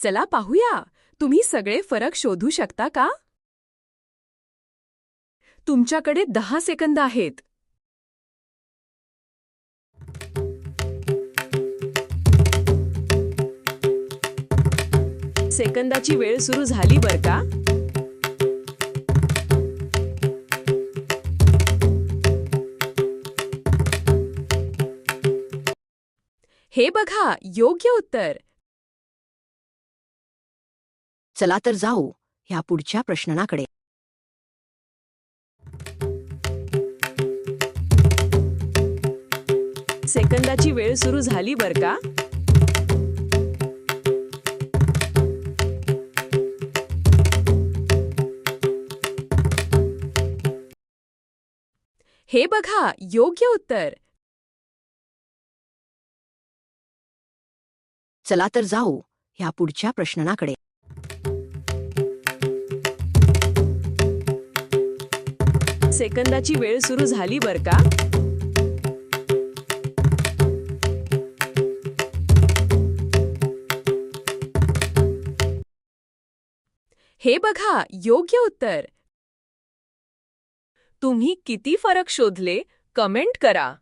चला पाहूया, तुम्ही सगळे फरक शोधू शकता का? तुमच्याकडे 10 सेकंद आहेत. सेकंदाची वेळ सुरू झाली बरं का? हे बघा, योग्य उत्तर. चला तर जाऊ ह्या पुढच्या प्रश्नाकडे. सेकंदाची वेळ सुरू झाली बरं का? हे बघा, योग्य उत्तर. चला तर जाऊ ह्या पुढच्या प्रश्नाकडे. सेकंदाची वेळ सुरू झाली बरं का? हे बघा, योग्य उत्तर. तुम्ही किती फरक शोधले, कमेंट करा.